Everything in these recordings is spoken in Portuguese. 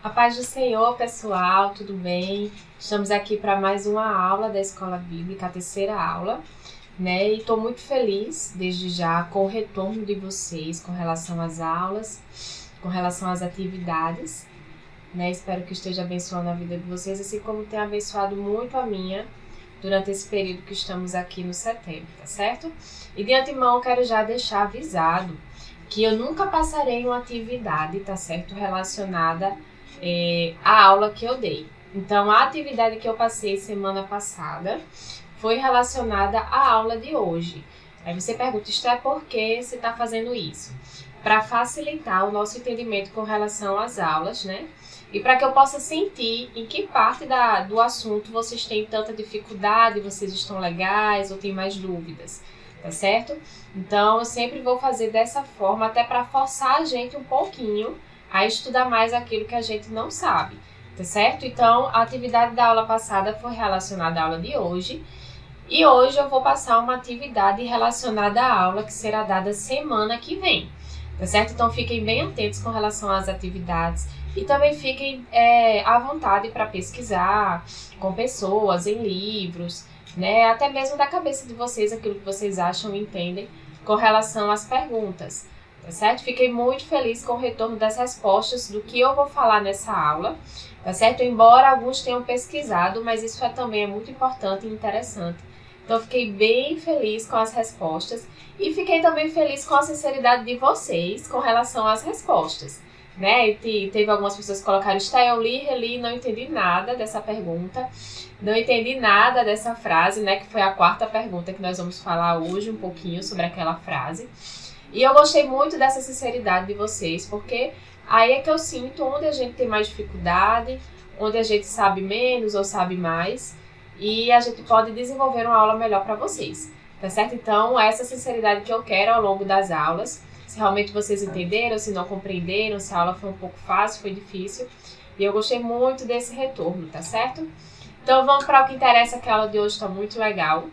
A paz do Senhor, pessoal, tudo bem? Estamos aqui para mais uma aula da Escola Bíblica, a terceira aula, né? E estou muito feliz, desde já, com o retorno de vocês com relação às aulas, com relação às atividades, né? Espero que esteja abençoando a vida de vocês, assim como tem abençoado muito a minha durante esse período que estamos aqui no setembro, tá certo? E de antemão, quero já deixar avisado que eu nunca passarei uma atividade, tá certo? Relacionada a aula que eu dei. Então, a atividade que eu passei semana passada foi relacionada à aula de hoje. Aí você pergunta, Esté, por que você está fazendo isso? Para facilitar o nosso entendimento com relação às aulas, né? E para que eu possa sentir em que parte do assunto vocês têm tanta dificuldade, vocês estão legais ou têm mais dúvidas, tá certo? Então, eu sempre vou fazer dessa forma, até para forçar a gente um pouquinho a estudar mais aquilo que a gente não sabe, tá certo? Então, a atividade da aula passada foi relacionada à aula de hoje, e hoje eu vou passar uma atividade relacionada à aula que será dada semana que vem, tá certo? Então, fiquem bem atentos com relação às atividades e também fiquem à vontade para pesquisar com pessoas, em livros, né? Até mesmo da cabeça de vocês, aquilo que vocês acham e entendem com relação às perguntas. Tá certo? Fiquei muito feliz com o retorno das respostas do que eu vou falar nessa aula, tá certo? Embora alguns tenham pesquisado, mas isso também é muito importante e interessante. Então, fiquei bem feliz com as respostas e fiquei também feliz com a sinceridade de vocês com relação às respostas, né? E teve algumas pessoas que colocaram, Esté, eu li, reli, não entendi nada dessa pergunta, não entendi nada dessa frase, né? Que foi a quarta pergunta que nós vamos falar hoje um pouquinho sobre aquela frase. E eu gostei muito dessa sinceridade de vocês, porque aí é que eu sinto onde a gente tem mais dificuldade, onde a gente sabe menos ou sabe mais, e a gente pode desenvolver uma aula melhor para vocês, tá certo? Então, essa sinceridade que eu quero ao longo das aulas, se realmente vocês entenderam, se não compreenderam, se a aula foi um pouco fácil, foi difícil, e eu gostei muito desse retorno, tá certo? Então, vamos para o que interessa, que a aula de hoje está muito legal,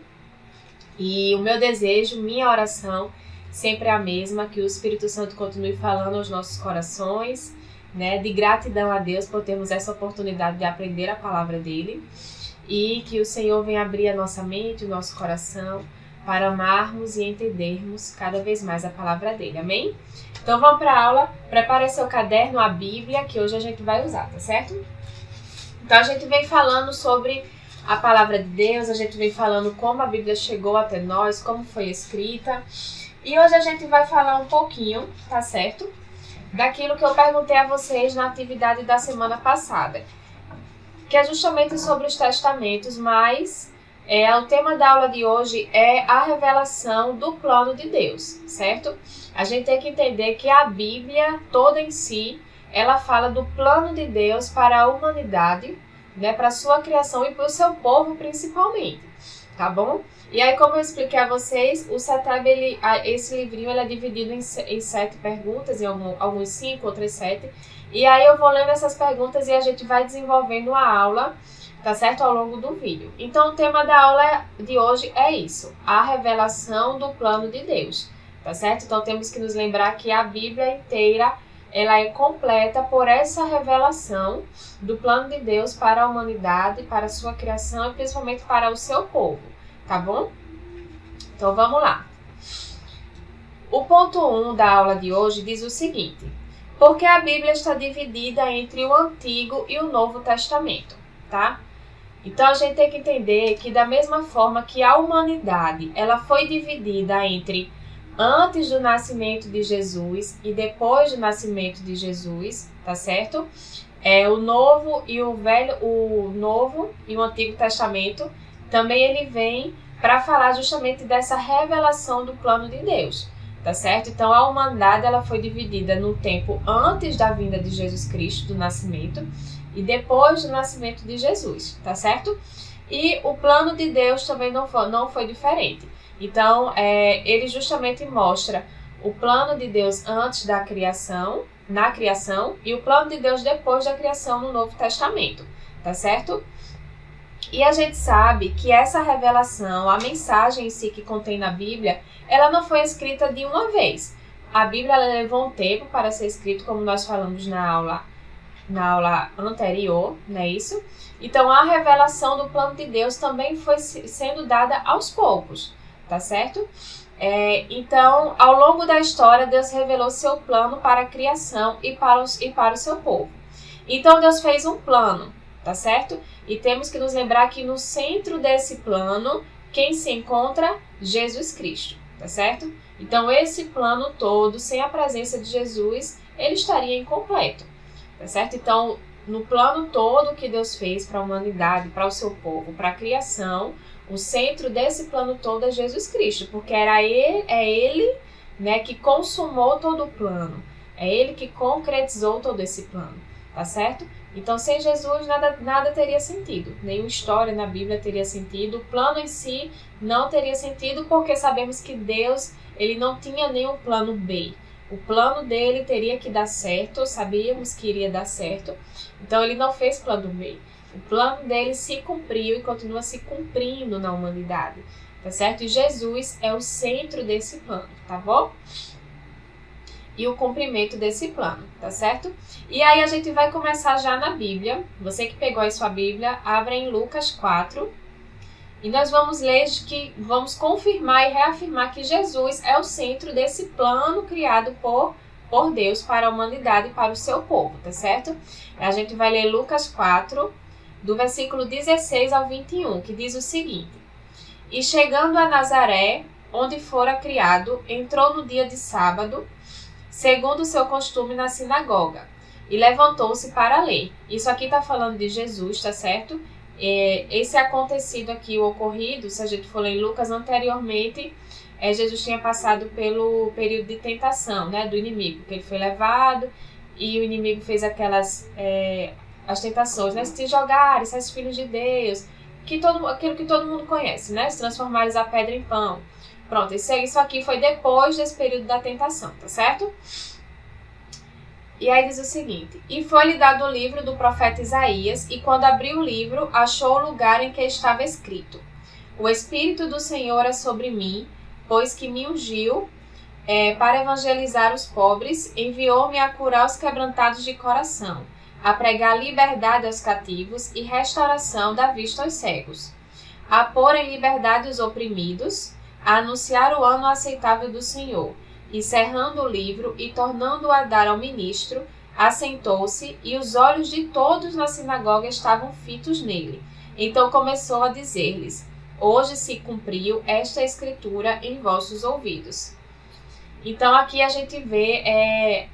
e o meu desejo, minha oração, sempre a mesma, que o Espírito Santo continue falando aos nossos corações, né, de gratidão a Deus por termos essa oportunidade de aprender a palavra dele, e que o Senhor venha abrir a nossa mente, o nosso coração, para amarmos e entendermos cada vez mais a palavra dele, amém? Então vamos para a aula, prepare seu caderno, a Bíblia, que hoje a gente vai usar, tá certo? Então a gente vem falando sobre a palavra de Deus, a gente vem falando como a Bíblia chegou até nós, como foi escrita. E hoje a gente vai falar um pouquinho, tá certo? Daquilo que eu perguntei a vocês na atividade da semana passada, que é justamente sobre os testamentos, mas o tema da aula de hoje é a revelação do plano de Deus, certo? A gente tem que entender que a Bíblia toda em si, ela fala do plano de Deus para a humanidade, né, para a sua criação e para o seu povo principalmente, tá bom? E aí, como eu expliquei a vocês, o Seteb, esse livrinho ele é dividido em 7 perguntas, em alguns 5, outras 7. E aí eu vou lendo essas perguntas e a gente vai desenvolvendo a aula, tá certo? Ao longo do vídeo. Então, o tema da aula de hoje é isso, a revelação do plano de Deus, tá certo? Então, temos que nos lembrar que a Bíblia inteira, ela é completa por essa revelação do plano de Deus para a humanidade, para a sua criação e principalmente para o seu povo. Tá bom? Então vamos lá. O ponto 1 da aula de hoje diz o seguinte: por que a Bíblia está dividida entre o Antigo e o Novo Testamento, tá? Então a gente tem que entender que da mesma forma que a humanidade, ela foi dividida entre antes do nascimento de Jesus e depois do nascimento de Jesus, tá certo? O Novo e o Novo e o Antigo Testamento também ele vem para falar justamente dessa revelação do plano de Deus, tá certo? Então, a humanidade ela foi dividida no tempo antes da vinda de Jesus Cristo, do nascimento, e depois do nascimento de Jesus, tá certo? E o plano de Deus também não foi diferente. Então, ele justamente mostra o plano de Deus antes da criação, na criação, e o plano de Deus depois da criação no Novo Testamento, tá certo? E a gente sabe que essa revelação, a mensagem em si que contém na Bíblia, ela não foi escrita de uma vez. A Bíblia ela levou um tempo para ser escrita, como nós falamos na aula na aula anterior, não é isso? Então, a revelação do plano de Deus também foi sendo dada aos poucos, tá certo? Então, ao longo da história, Deus revelou seu plano para a criação e para o seu povo. Então, Deus fez um plano, tá certo? E temos que nos lembrar que no centro desse plano, quem se encontra? Jesus Cristo, tá certo? Então, esse plano todo, sem a presença de Jesus, ele estaria incompleto, tá certo? Então, no plano todo que Deus fez para a humanidade, para o seu povo, para a criação, o centro desse plano todo é Jesus Cristo, porque é Ele, né, que consumou todo o plano, é Ele que concretizou todo esse plano, tá certo? Então, sem Jesus, nada teria sentido, nenhuma história na Bíblia teria sentido, o plano em si não teria sentido, porque sabemos que Deus, ele não tinha nenhum plano B. O plano dele teria que dar certo, sabíamos que iria dar certo, então ele não fez plano B. O plano dele se cumpriu e continua se cumprindo na humanidade, tá certo? E Jesus é o centro desse plano, tá bom? E o cumprimento desse plano, tá certo? E aí a gente vai começar já na Bíblia. Você que pegou aí sua Bíblia, abra em Lucas 4. E nós vamos ler vamos confirmar e reafirmar que Jesus é o centro desse plano criado por Deus para a humanidade e para o seu povo, tá certo? A gente vai ler Lucas 4, do versículo 16 ao 21, que diz o seguinte: E chegando a Nazaré, onde fora criado, entrou no dia de sábado, segundo o seu costume, na sinagoga, e levantou-se para ler. Isso aqui está falando de Jesus, tá certo? Esse acontecido aqui, o ocorrido, se a gente for ler em Lucas anteriormente, Jesus tinha passado pelo período de tentação, né, do inimigo, que ele foi levado e o inimigo fez as tentações, né, se te jogares, se és filho de Deus, aquilo que todo mundo conhece, né, se transformares a pedra em pão. Pronto, isso aqui foi depois desse período da tentação, tá certo? E aí diz o seguinte: E foi-lhe dado o livro do profeta Isaías, e quando abriu o livro, achou o lugar em que estava escrito: O Espírito do Senhor é sobre mim, pois que me ungiu para evangelizar os pobres, enviou-me a curar os quebrantados de coração, a pregar liberdade aos cativos e restauração da vista aos cegos, a pôr em liberdade os oprimidos, a anunciar o ano aceitável do Senhor. E cerrando o livro e tornando-o a dar ao ministro, assentou-se, e os olhos de todos na sinagoga estavam fitos nele. Então começou a dizer-lhes: Hoje se cumpriu esta escritura em vossos ouvidos. Então aqui a gente vê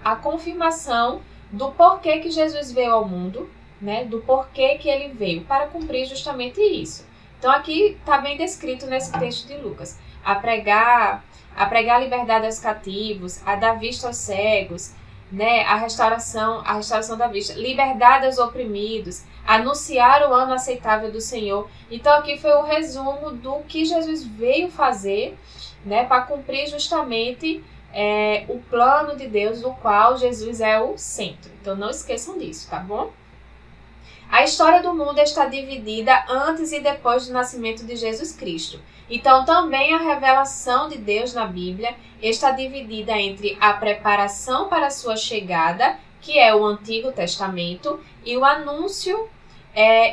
a confirmação do porquê que Jesus veio ao mundo, né? Do porquê que ele veio, para cumprir justamente isso. Então aqui está bem descrito nesse texto de Lucas: a pregar liberdade aos cativos, a dar vista aos cegos, né? A restauração da vista, liberdade aos oprimidos, anunciar o ano aceitável do Senhor. Então aqui foi o resumo do que Jesus veio fazer, né? Para cumprir justamente o plano de Deus, do qual Jesus é o centro. Então não esqueçam disso, tá bom? A história do mundo está dividida antes e depois do nascimento de Jesus Cristo. Então, também a revelação de Deus na Bíblia está dividida entre a preparação para a sua chegada, que é o Antigo Testamento, e o anúncio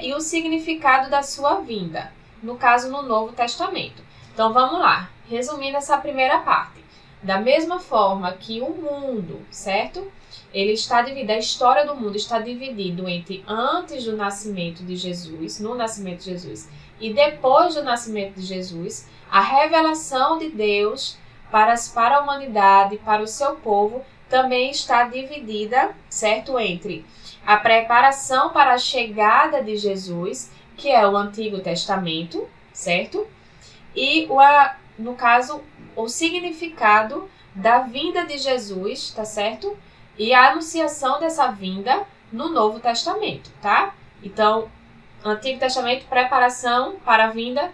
e o significado da sua vinda, no caso, no Novo Testamento. Então, vamos lá, resumindo essa primeira parte. Da mesma forma que o mundo, certo? Ele está dividido, a história do mundo está dividido entre antes do nascimento de Jesus, no nascimento de Jesus, e depois do nascimento de Jesus, a revelação de Deus para a humanidade, para o seu povo, também está dividida, certo? Entre a preparação para a chegada de Jesus, que é o Antigo Testamento, certo? E, no caso, o significado da vinda de Jesus, tá certo? E a anunciação dessa vinda no Novo Testamento, tá? Então, Antigo Testamento, preparação para a vinda,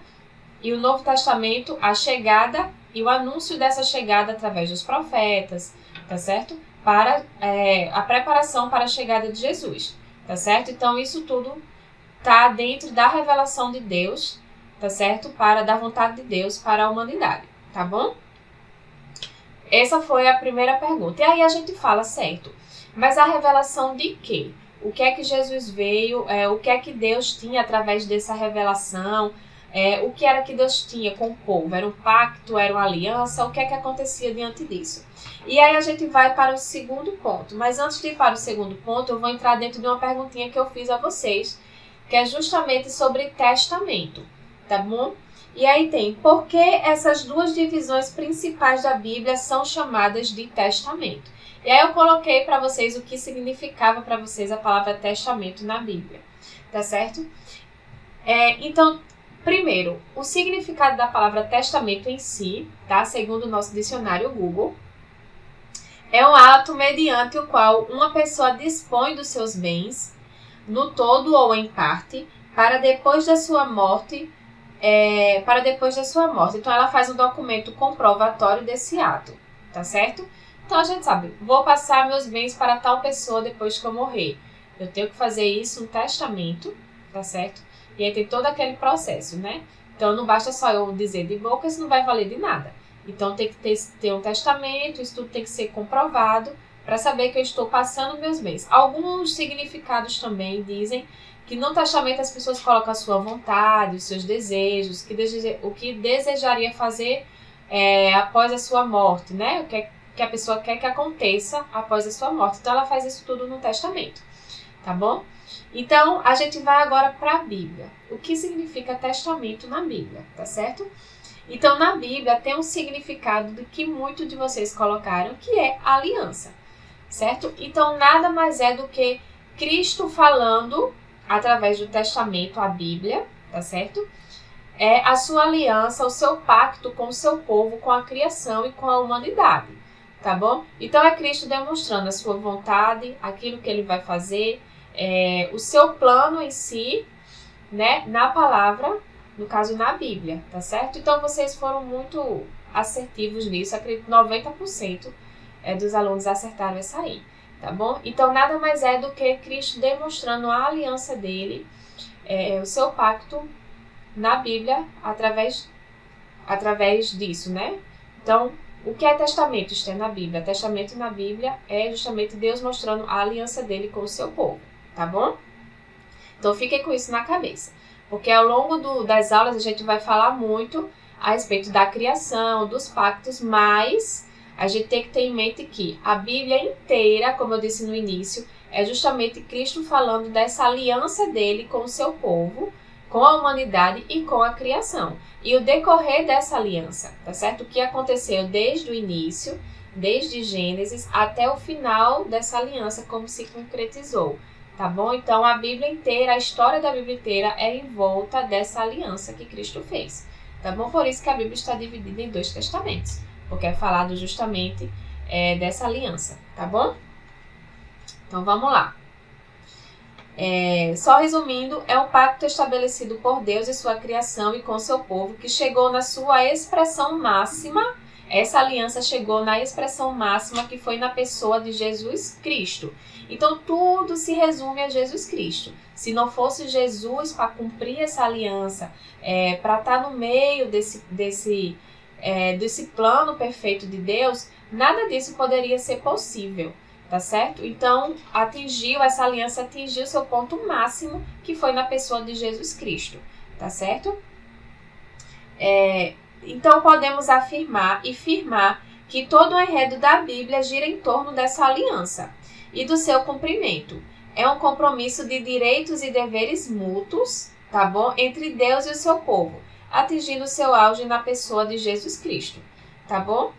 e o Novo Testamento, a chegada e o anúncio dessa chegada através dos profetas, tá certo? Para a preparação para a chegada de Jesus, tá certo? Então, isso tudo tá dentro da revelação de Deus, tá certo? Da vontade de Deus para a humanidade, tá bom? Essa foi a primeira pergunta. E aí a gente fala, certo, Mas a revelação de quê? O que é que Jesus veio, o que é que Deus tinha através dessa revelação, o que era que Deus tinha com o povo? Era um pacto, era uma aliança, o que é que acontecia diante disso? E aí a gente vai para o segundo ponto, mas antes de ir para o segundo ponto, eu vou entrar dentro de uma perguntinha que eu fiz a vocês, que é justamente sobre testamento, tá bom? E aí tem, por que essas duas divisões principais da Bíblia são chamadas de testamento? E aí eu coloquei para vocês o que significava para vocês a palavra testamento na Bíblia, tá certo? Então, primeiro, o significado da palavra testamento em si, tá? Segundo o nosso dicionário Google, é um ato mediante o qual uma pessoa dispõe dos seus bens, no todo ou em parte, para depois da sua morte. Então, ela faz um documento comprovatório desse ato, tá certo? Então, a gente sabe, vou passar meus bens para tal pessoa depois que eu morrer. Eu tenho que fazer isso, um testamento, tá certo? E aí tem todo aquele processo, né? Então, não basta só eu dizer de boca, isso não vai valer de nada. Então, tem que ter um testamento, isso tudo tem que ser comprovado para saber que eu estou passando meus bens. Alguns significados também dizem que no testamento as pessoas colocam a sua vontade, os seus desejos, o que desejaria fazer após a sua morte, né? O que a pessoa quer que aconteça após a sua morte. Então, ela faz isso tudo no testamento, tá bom? Então, a gente vai agora para a Bíblia. O que significa testamento na Bíblia, tá certo? Então, na Bíblia tem um significado do que muitos de vocês colocaram, que é aliança, certo? Então, nada mais é do que Cristo falando através do testamento, a Bíblia, tá certo? É a sua aliança, o seu pacto com o seu povo, com a criação e com a humanidade, tá bom? Então, é Cristo demonstrando a sua vontade, aquilo que ele vai fazer, o seu plano em si, né, na palavra, no caso na Bíblia, tá certo? Então vocês foram muito assertivos nisso, acredito que 90% dos alunos acertaram essa aí, tá bom? Então nada mais é do que Cristo demonstrando a aliança dele, o seu pacto na Bíblia através disso, né? Então, o que é testamento? Isto é na Bíblia. Testamento na Bíblia é justamente Deus mostrando a aliança dele com o seu povo, tá bom? Então fiquem com isso na cabeça, porque ao longo das aulas a gente vai falar muito a respeito da criação, dos pactos, mas a gente tem que ter em mente que a Bíblia inteira, como eu disse no início, é justamente Cristo falando dessa aliança dele com o seu povo, com a humanidade e com a criação. E o decorrer dessa aliança, tá certo? O que aconteceu desde o início, desde Gênesis até o final dessa aliança, como se concretizou. Tá bom? Então, a Bíblia inteira, a história da Bíblia inteira é em volta dessa aliança que Cristo fez. Tá bom? Por isso que a Bíblia está dividida em 2 testamentos. Porque é falado justamente dessa aliança. Tá bom? Então, vamos lá. Só resumindo, é um pacto estabelecido por Deus e sua criação e com seu povo, que chegou na sua expressão máxima. Essa aliança chegou na expressão máxima, que foi na pessoa de Jesus Cristo. Então, tudo se resume a Jesus Cristo. Se não fosse Jesus para cumprir essa aliança, para estar no meio desse plano perfeito de Deus, nada disso poderia ser possível, tá certo? Então, essa aliança atingiu seu ponto máximo, que foi na pessoa de Jesus Cristo, tá certo? Então, podemos afirmar e firmar que todo o enredo da Bíblia gira em torno dessa aliança e do seu cumprimento. É um compromisso de direitos e deveres mútuos, tá bom? Entre Deus e o seu povo, atingindo seu auge na pessoa de Jesus Cristo, tá bom?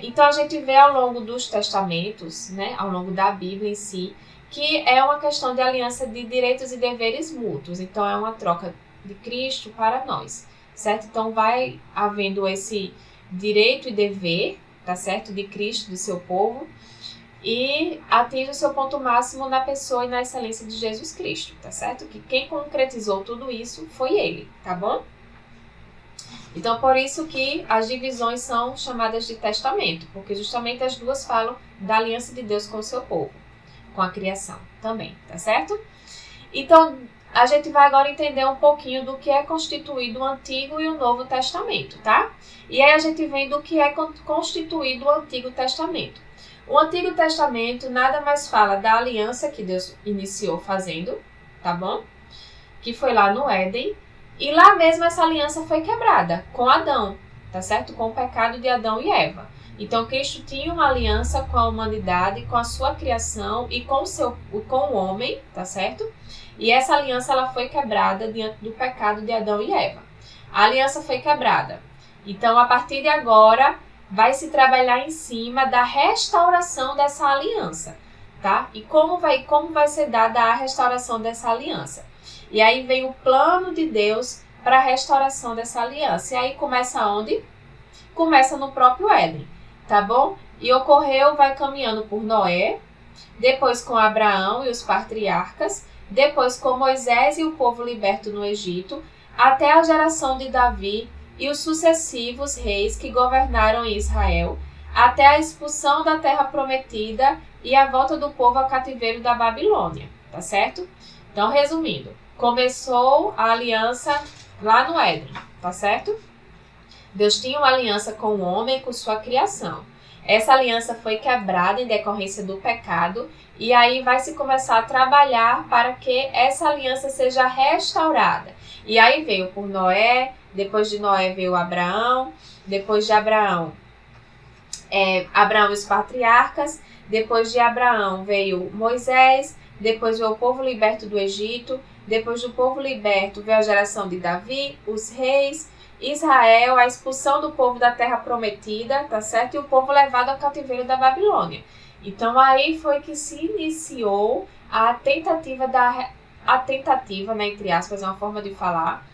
Então, a gente vê ao longo dos testamentos, né, ao longo da Bíblia em si, que é uma questão de aliança de direitos e deveres mútuos. Então, é uma troca de Cristo para nós, certo? Então, vai havendo esse direito e dever, tá certo? De Cristo, do seu povo, e atinge o seu ponto máximo na pessoa e na excelência de Jesus Cristo, tá certo? Que quem concretizou tudo isso foi ele, tá bom? Então, por isso que as divisões são chamadas de testamento, porque justamente as duas falam da aliança de Deus com o seu povo, com a criação também, tá certo? Então, a gente vai agora entender um pouquinho do que é constituído o Antigo e o Novo Testamento, tá? E aí a gente vem do que é constituído o Antigo Testamento. O Antigo Testamento nada mais fala da aliança que Deus iniciou fazendo, tá bom? Que foi lá no Éden. E lá mesmo essa aliança foi quebrada com Adão, tá certo? Com o pecado de Adão e Eva. Então Cristo tinha uma aliança com a humanidade, com a sua criação e com o homem, tá certo? E essa aliança ela foi quebrada diante do pecado de Adão e Eva. A aliança foi quebrada. Então, a partir de agora, vai se trabalhar em cima da restauração dessa aliança, tá? E como vai ser dada a restauração dessa aliança? E aí vem o plano de Deus para a restauração dessa aliança. E aí começa onde? Começa no próprio Éden, tá bom? E ocorreu, vai caminhando por Noé, depois com Abraão e os patriarcas, depois com Moisés e o povo liberto no Egito, até a geração de Davi e os sucessivos reis que governaram em Israel, até a expulsão da terra prometida e a volta do povo ao cativeiro da Babilônia, tá certo? Então, resumindo, começou a aliança lá no Éden, tá certo? Deus tinha uma aliança com o homem, com sua criação. Essa aliança foi quebrada em decorrência do pecado e aí vai se começar a trabalhar para que essa aliança seja restaurada. E aí veio por Noé, depois de Noé veio Abraão, depois de Abraão, Abraão e os patriarcas, depois de Abraão veio Moisés, depois veio o povo liberto do Egito, depois do povo liberto veio a geração de Davi, os reis, Israel, a expulsão do povo da terra prometida, tá certo? E o povo levado ao cativeiro da Babilônia. Então aí foi que se iniciou a tentativa, né, entre aspas, é uma forma de falar,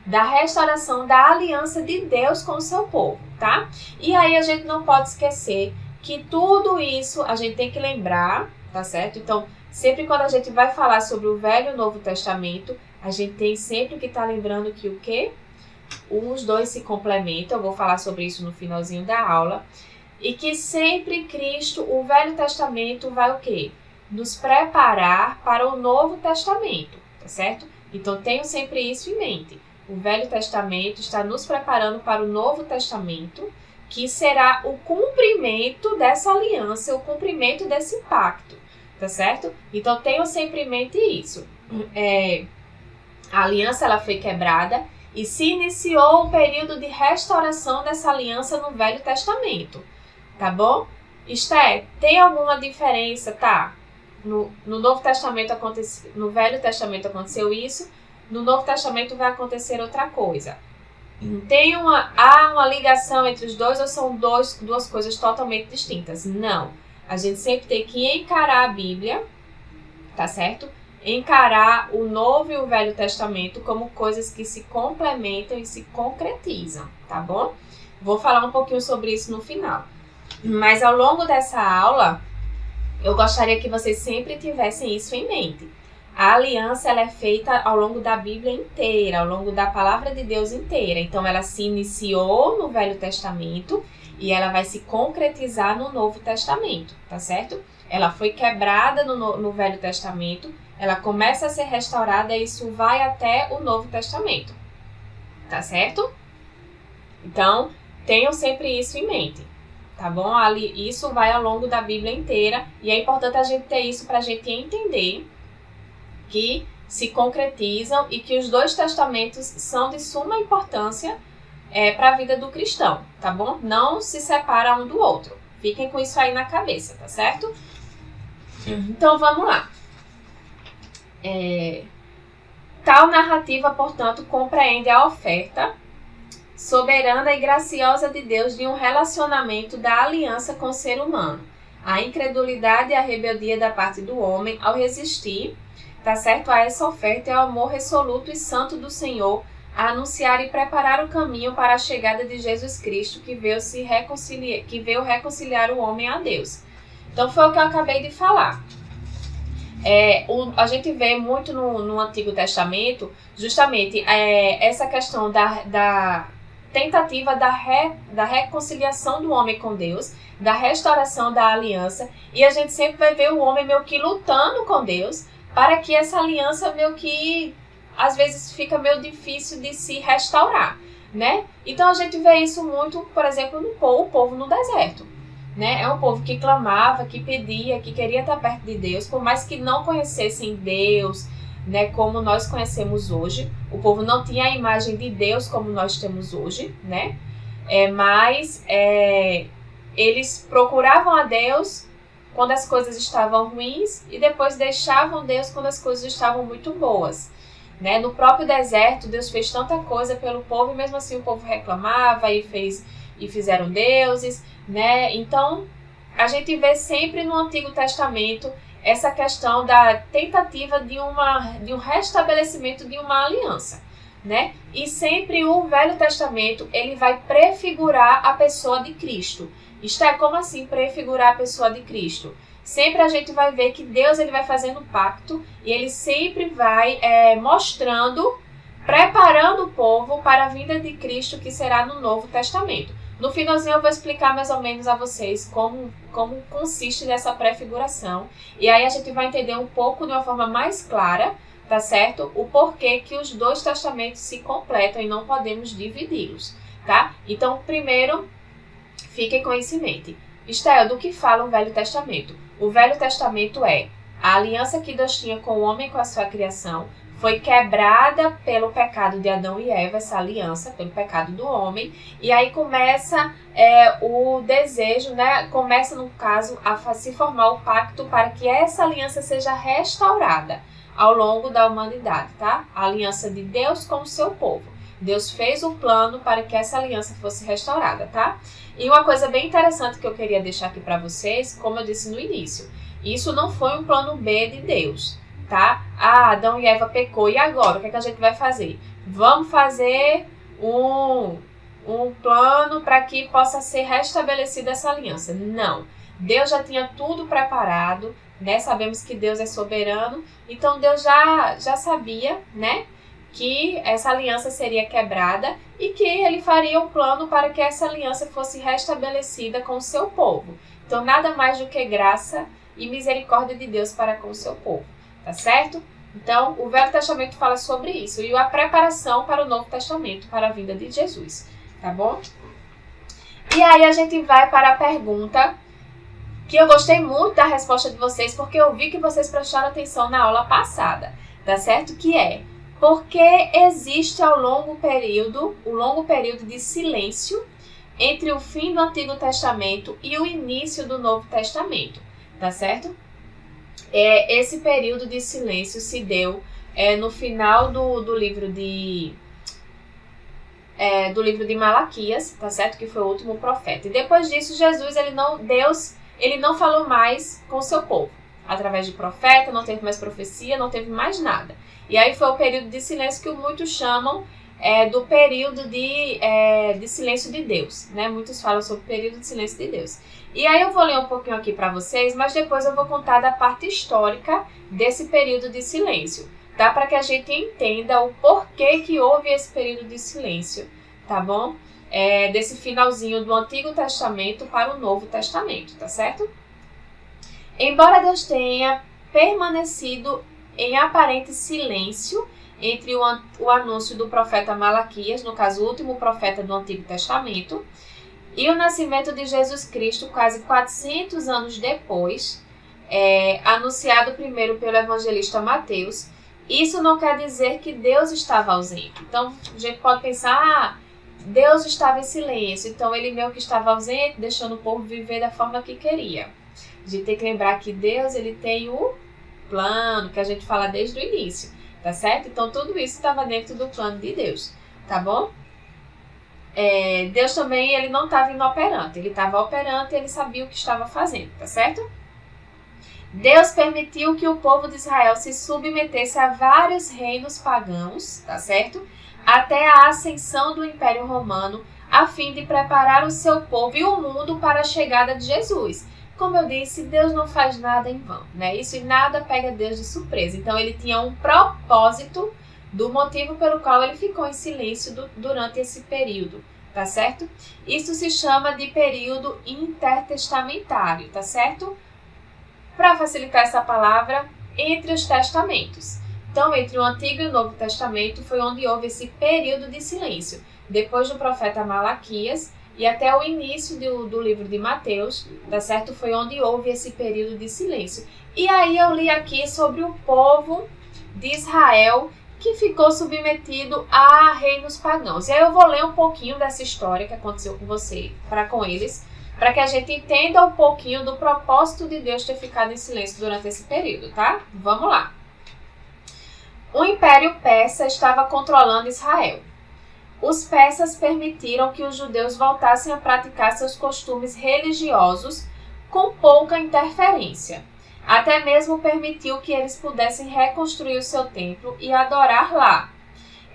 da restauração da aliança de Deus com o seu povo, tá? E aí a gente não pode esquecer que tudo isso a gente tem que lembrar, tá certo? Então, sempre quando a gente vai falar sobre o Velho e o Novo Testamento, a gente tem sempre que estar lembrando que o quê? Os dois se complementam, eu vou falar sobre isso no finalzinho da aula, e que sempre Cristo, o Velho Testamento, vai o quê? Nos preparar para o Novo Testamento, tá certo? Então tenham sempre isso em mente. O Velho Testamento está nos preparando para o Novo Testamento, que será o cumprimento dessa aliança, o cumprimento desse pacto, tá certo? Então tenham sempre em mente isso. A aliança ela foi quebrada, e se iniciou o período de restauração dessa aliança no Velho Testamento, tá bom? Esther, tem alguma diferença? Tá, no Novo Testamento aconteceu, no Velho Testamento aconteceu isso, no Novo Testamento vai acontecer outra coisa. Há uma ligação entre os dois ou são duas coisas totalmente distintas? Não, a gente sempre tem que encarar a Bíblia, tá certo? Encarar o Novo e o Velho Testamento como coisas que se complementam e se concretizam, tá bom? Vou falar um pouquinho sobre isso no final. Mas ao longo dessa aula, eu gostaria que vocês sempre tivessem isso em mente. A aliança ela é feita ao longo da Bíblia inteira, ao longo da Palavra de Deus inteira. Então, ela se iniciou no Velho Testamento e ela vai se concretizar no Novo Testamento, tá certo? Ela foi quebrada no Velho Testamento, ela começa a ser restaurada e isso vai até o Novo Testamento, tá certo? Então, tenham sempre isso em mente, tá bom? Isso vai ao longo da Bíblia inteira e é importante a gente ter isso para a gente entender que se concretizam e que os dois testamentos são de suma importância para a vida do cristão, tá bom? Não se separa um do outro. Fiquem com isso aí na cabeça, tá certo? Então, vamos lá. Tal narrativa, portanto, compreende a oferta soberana e graciosa de Deus de um relacionamento da aliança com o ser humano, a incredulidade e a rebeldia da parte do homem ao resistir, tá certo, a essa oferta e ao amor resoluto e santo do Senhor a anunciar e preparar o caminho para a chegada de Jesus Cristo que veio reconciliar o homem a Deus. Então foi o que eu acabei de falar. A gente vê muito no Antigo Testamento justamente essa questão da tentativa da reconciliação do homem com Deus, da restauração da aliança, e a gente sempre vai ver o homem meio que lutando com Deus para que essa aliança meio que às vezes fica meio difícil de se restaurar, né? Então a gente vê isso muito, por exemplo, no povo no deserto. né? É um povo que clamava, que pedia, que queria estar perto de Deus, por mais que não conhecessem Deus, né, como nós conhecemos hoje. O povo não tinha a imagem de Deus como nós temos hoje, né? Mas eles procuravam a Deus quando as coisas estavam ruins e depois deixavam Deus quando as coisas estavam muito boas. Né? No próprio deserto, Deus fez tanta coisa pelo povo e mesmo assim o povo reclamava e fizeram deuses. Né? Então, a gente vê sempre no Antigo Testamento essa questão da tentativa de um restabelecimento de uma aliança. Né? E sempre o Velho Testamento ele vai prefigurar a pessoa de Cristo. Isto é, como assim prefigurar a pessoa de Cristo? Sempre a gente vai ver que Deus ele vai fazendo pacto e ele sempre vai mostrando, preparando o povo para a vinda de Cristo que será no Novo Testamento. No finalzinho eu vou explicar mais ou menos a vocês como consiste nessa prefiguração. E aí a gente vai entender um pouco de uma forma mais clara, tá certo? O porquê que os dois testamentos se completam e não podemos dividi-los, tá? Então, primeiro, fiquem com isso em mente. Isto é, do que fala o Velho Testamento. O Velho Testamento é a aliança que Deus tinha com o homem com a sua criação, foi quebrada pelo pecado de Adão e Eva, essa aliança, pelo pecado do homem, e aí começa o desejo, né? Começa, no caso, a se formar o pacto para que essa aliança seja restaurada ao longo da humanidade, tá? A aliança de Deus com o seu povo. Deus fez um plano para que essa aliança fosse restaurada, tá? E uma coisa bem interessante que eu queria deixar aqui para vocês, como eu disse no início, isso não foi um plano B de Deus, tá? Adão e Eva pecou, e agora? O que é que a gente vai fazer? Vamos fazer um plano para que possa ser restabelecida essa aliança. Não. Deus já tinha tudo preparado, né? Sabemos que Deus é soberano, então Deus já sabia, né? Que essa aliança seria quebrada e que ele faria um plano para que essa aliança fosse restabelecida com o seu povo. Então, nada mais do que graça e misericórdia de Deus para com o seu povo, tá certo? Então, o Velho Testamento fala sobre isso e a preparação para o Novo Testamento, para a vinda de Jesus, tá bom? E aí a gente vai para a pergunta que eu gostei muito da resposta de vocês, porque eu vi que vocês prestaram atenção na aula passada, tá certo? Que é: por que existe o longo período de silêncio entre o fim do Antigo Testamento e o início do Novo Testamento, tá certo? Esse período de silêncio se deu no final do livro de Malaquias, tá certo? Que foi o último profeta. E depois disso, Deus não falou mais com o seu povo. Através de profeta, não teve mais profecia, não teve mais nada. E aí foi o período de silêncio que muitos chamam do período de silêncio de Deus, né? Muitos falam sobre o período de silêncio de Deus. E aí eu vou ler um pouquinho aqui para vocês, mas depois eu vou contar da parte histórica desse período de silêncio, tá? Para que a gente entenda o porquê que houve esse período de silêncio, tá bom? Desse finalzinho do Antigo Testamento para o Novo Testamento, tá certo? Embora Deus tenha permanecido em aparente silêncio entre o anúncio do profeta Malaquias, no caso o último profeta do Antigo Testamento, e o nascimento de Jesus Cristo quase 400 anos depois, anunciado primeiro pelo evangelista Mateus, isso não quer dizer que Deus estava ausente. Então a gente pode pensar, Deus estava em silêncio, então ele meio que estava ausente, deixando o povo viver da forma que queria. A gente tem que lembrar que Deus ele tem o plano, que a gente fala desde o início, tá certo? Então tudo isso estava dentro do plano de Deus, tá bom? Deus também ele não estava inoperante, ele estava operante e ele sabia o que estava fazendo, tá certo? Deus permitiu que o povo de Israel se submetesse a vários reinos pagãos, tá certo? Até a ascensão do Império Romano, a fim de preparar o seu povo e o mundo para a chegada de Jesus. Como eu disse, Deus não faz nada em vão, né? Isso e nada pega Deus de surpresa. Então ele tinha um propósito do motivo pelo qual ele ficou em silêncio durante esse período, tá certo? Isso se chama de período intertestamentário, tá certo? Para facilitar essa palavra, entre os testamentos. Então, entre o Antigo e o Novo Testamento foi onde houve esse período de silêncio, depois do profeta Malaquias e até o início do livro de Mateus, tá certo? Foi onde houve esse período de silêncio. E aí eu li aqui sobre o povo de Israel que ficou submetido a reinos pagãos. E aí eu vou ler um pouquinho dessa história que aconteceu com eles, para que a gente entenda um pouquinho do propósito de Deus ter ficado em silêncio durante esse período, tá? Vamos lá. O Império Persa estava controlando Israel. Os persas permitiram que os judeus voltassem a praticar seus costumes religiosos com pouca interferência. Até mesmo permitiu que eles pudessem reconstruir o seu templo e adorar lá.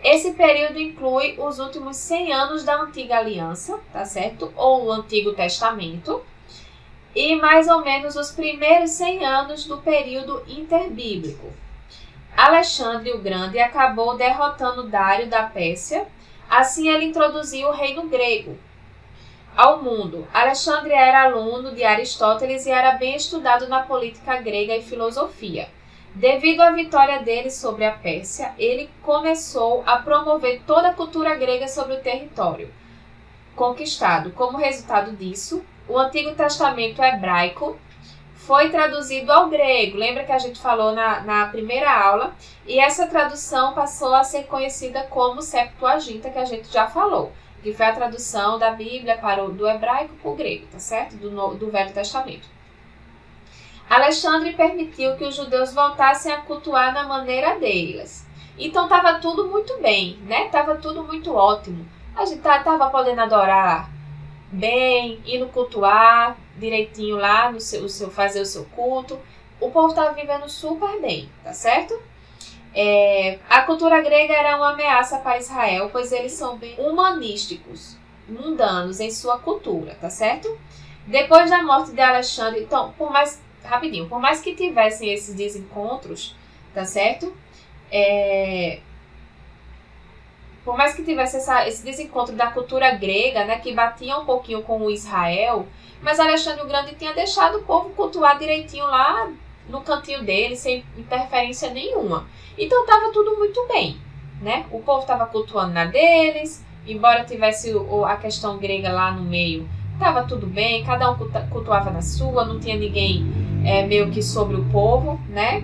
Esse período inclui os últimos 100 anos da Antiga Aliança, tá certo? Ou o Antigo Testamento, e mais ou menos os primeiros 100 anos do período interbíblico. Alexandre o Grande acabou derrotando Dário da Pérsia, assim ele introduziu o reino grego ao mundo. Alexandre era aluno de Aristóteles e era bem estudado na política grega e filosofia. Devido à vitória dele sobre a Pérsia, ele começou a promover toda a cultura grega sobre o território conquistado. Como resultado disso, o Antigo Testamento hebraico foi traduzido ao grego. Lembra que a gente falou na primeira aula? E essa tradução passou a ser conhecida como Septuaginta, que a gente já falou, que foi a tradução da Bíblia do hebraico para o grego, tá certo? Do Velho Testamento. Alexandre permitiu que os judeus voltassem a cultuar na maneira deles. Então estava tudo muito bem, né? Estava tudo muito ótimo. A gente estava podendo adorar bem, indo cultuar direitinho lá, fazer o seu culto. O povo estava vivendo super bem, tá certo? A cultura grega era uma ameaça para Israel, pois eles são bem humanísticos, mundanos em sua cultura, tá certo? Depois da morte de Alexandre, então, por mais que tivessem esses desencontros, tá certo? Por mais que tivesse esse desencontro da cultura grega, né, que batia um pouquinho com o Israel, mas Alexandre o Grande tinha deixado o povo cultuar direitinho lá no cantinho dele, sem interferência nenhuma. Então estava tudo muito bem, né? O povo estava cultuando na deles, embora tivesse a questão grega lá no meio, estava tudo bem, cada um cultuava na sua, não tinha ninguém meio que sobre o povo, né?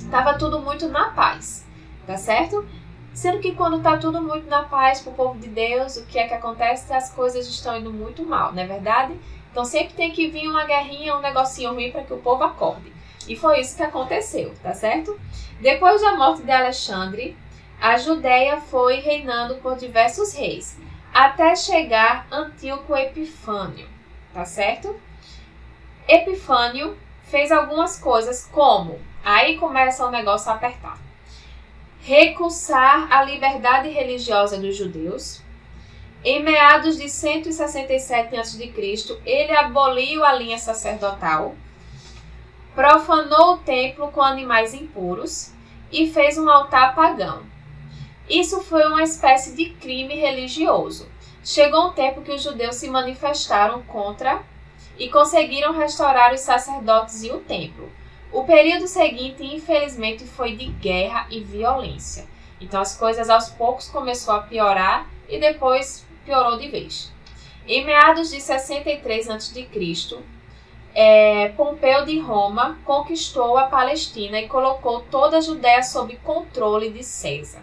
Tava tudo muito na paz, tá certo? Sendo que quando está tudo muito na paz para o povo de Deus, o que é que acontece? As coisas estão indo muito mal, não é verdade? Então sempre tem que vir uma guerrinha, um negocinho ruim para que o povo acorde. E foi isso que aconteceu, tá certo? Depois da morte de Alexandre, a Judéia foi reinando por diversos reis, até chegar Antíoco Epifânio, tá certo? Epifânio fez algumas coisas como, aí começa o negócio a apertar. Recusar a liberdade religiosa dos judeus. Em meados de 167 a.C., ele aboliu a linha sacerdotal, profanou o templo com animais impuros e fez um altar pagão. Isso foi uma espécie de crime religioso. Chegou um tempo que os judeus se manifestaram contra e conseguiram restaurar os sacerdotes e o templo. O período seguinte, infelizmente, foi de guerra e violência. Então as coisas aos poucos começaram a piorar e depois piorou de vez. Em meados de 63 a.C., Pompeu de Roma conquistou a Palestina e colocou toda a Judéia sob controle de César.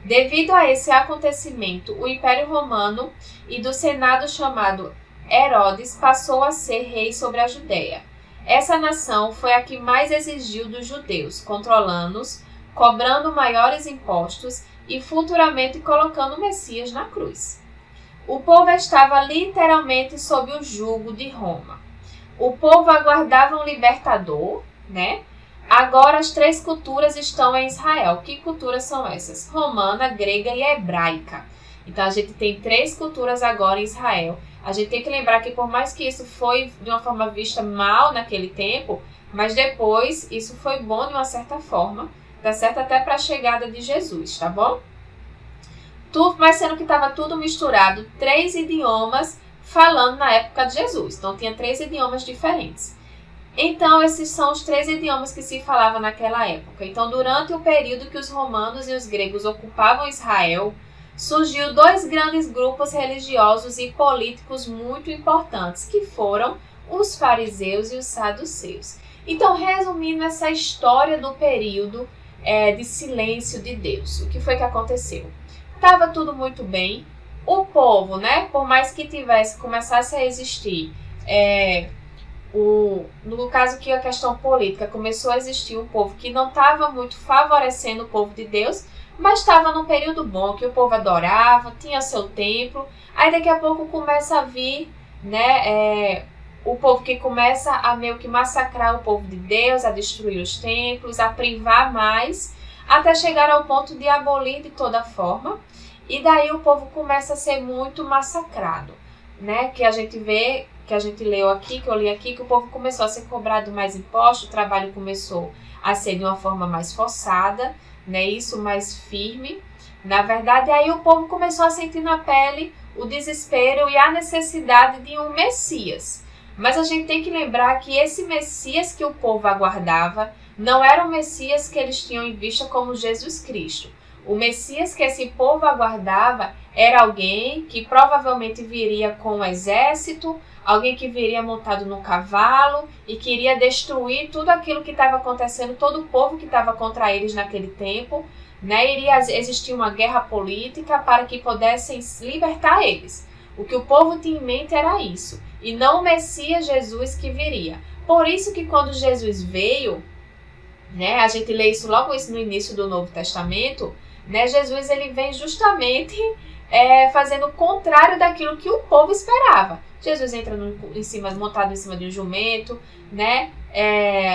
Devido a esse acontecimento, o Império Romano e do Senado chamado Herodes passou a ser rei sobre a Judéia. Essa nação foi a que mais exigiu dos judeus, controlando-os, cobrando maiores impostos e futuramente colocando o Messias na cruz. O povo estava literalmente sob o jugo de Roma. O povo aguardava um libertador, né? Agora as três culturas estão em Israel. Que culturas são essas? Romana, grega e hebraica. Então a gente tem três culturas agora em Israel. A gente tem que lembrar que por mais que isso foi de uma forma vista mal naquele tempo, mas depois isso foi bom de uma certa forma, tá certo? Até para a chegada de Jesus, tá bom? Mas sendo que estava tudo misturado, três idiomas falando na época de Jesus. Então tinha três idiomas diferentes. Então esses são os três idiomas que se falavam naquela época. Então durante o período que os romanos e os gregos ocupavam Israel, surgiu dois grandes grupos religiosos e políticos muito importantes, que foram os fariseus e os saduceus. Então, resumindo essa história do período de silêncio de Deus, o que foi que aconteceu? Estava tudo muito bem, o povo, né, por mais que começasse a existir, no caso que a questão política, começou a existir um povo que não estava muito favorecendo o povo de Deus, mas estava num período bom, que o povo adorava, tinha seu templo. Aí daqui a pouco começa a vir, né, o povo que começa a meio que massacrar o povo de Deus, a destruir os templos, a privar mais, até chegar ao ponto de abolir de toda forma. E daí o povo começa a ser muito massacrado, né? Que a gente vê, que a gente leu aqui, que eu li aqui, que o povo começou a ser cobrado mais impostos, o trabalho começou a ser de uma forma mais forçada, né? Isso mais firme. Na verdade, aí o povo começou a sentir na pele o desespero e a necessidade de um Messias. Mas a gente tem que lembrar que esse Messias que o povo aguardava não era o Messias que eles tinham em vista como Jesus Cristo. O Messias que esse povo aguardava era alguém que provavelmente viria com um exército, alguém que viria montado no cavalo e que iria destruir tudo aquilo que estava acontecendo, todo o povo que estava contra eles naquele tempo, né? Iria existir uma guerra política para que pudessem libertar eles. O que o povo tinha em mente era isso, e não o Messias Jesus que viria. Por isso que quando Jesus veio, né, a gente lê isso logo no início do Novo Testamento, né, Jesus ele vem justamente fazendo o contrário daquilo que o povo esperava. Jesus entra montado em cima de um jumento, né?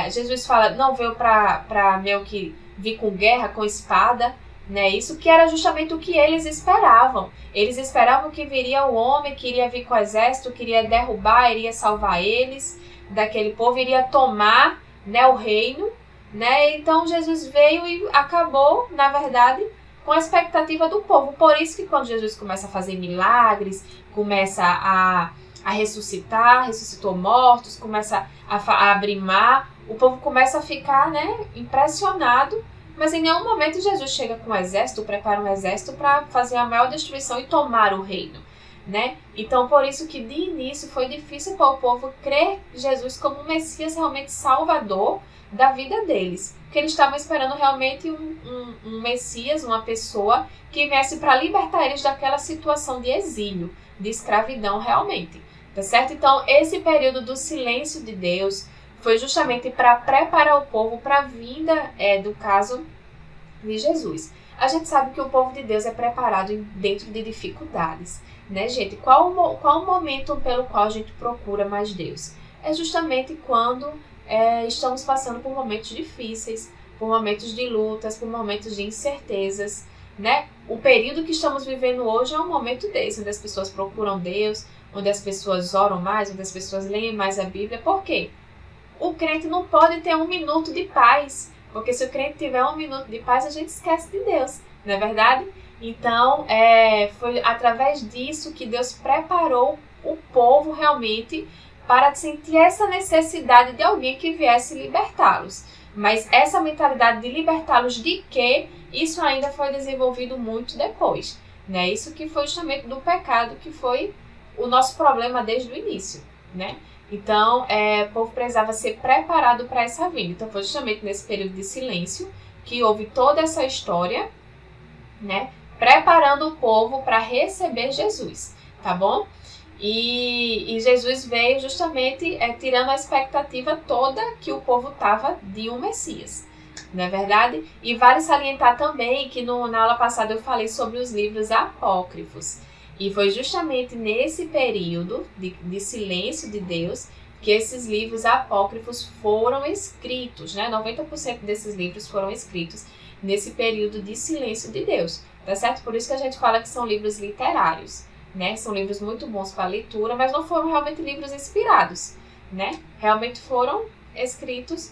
Jesus fala, não veio para meio que vir com guerra, com espada, né? Isso que era justamente o que eles esperavam. Eles esperavam que viria o homem, que iria vir com o exército, que iria derrubar, iria salvar eles daquele povo, iria tomar, né, o reino, né? Então Jesus veio e acabou, na verdade, com a expectativa do povo. Por isso que quando Jesus começa a fazer milagres, começa a ressuscitar, ressuscitou mortos, começa a abrir mar, o povo começa a ficar, né, impressionado, mas em nenhum momento Jesus chega com um exército, prepara um exército para fazer a maior destruição e tomar o reino, né? Então por isso que de início foi difícil para o povo crer Jesus como um Messias realmente salvador da vida deles, porque eles estavam esperando realmente um Messias, uma pessoa que viesse para libertar eles daquela situação de exílio, de escravidão realmente, tá certo? Então esse período do silêncio de Deus foi justamente para preparar o povo para a vinda, do caso de Jesus. A gente sabe que o povo de Deus é preparado dentro de dificuldades, né, gente? Qual o momento pelo qual a gente procura mais Deus? É justamente quando estamos passando por momentos difíceis, por momentos de lutas, por momentos de incertezas, né? O período que estamos vivendo hoje é um momento desse, onde as pessoas procuram Deus, onde as pessoas oram mais, onde as pessoas leem mais a Bíblia. Por quê? O crente não pode ter um minuto de paz, porque se o crente tiver um minuto de paz, a gente esquece de Deus, não é verdade? Então, foi através disso que Deus preparou o povo realmente para sentir essa necessidade de alguém que viesse libertá-los. Mas essa mentalidade de libertá-los de quê? Isso ainda foi desenvolvido muito depois, né? Isso que foi justamente do pecado, que foi o nosso problema desde o início, né? Então, o povo precisava ser preparado para essa vinda. Então, foi justamente nesse período de silêncio que houve toda essa história, né? Preparando o povo para receber Jesus, tá bom? E Jesus veio justamente tirando a expectativa toda que o povo estava de um Messias, não é verdade? E vale salientar também que na aula passada eu falei sobre os livros apócrifos. E foi justamente nesse período de silêncio de Deus que esses livros apócrifos foram escritos, né? 90% desses livros foram escritos nesse período de silêncio de Deus, tá certo? Por isso que a gente fala que são livros literários, né? São livros muito bons para leitura, mas não foram realmente livros inspirados, né? Realmente foram escritos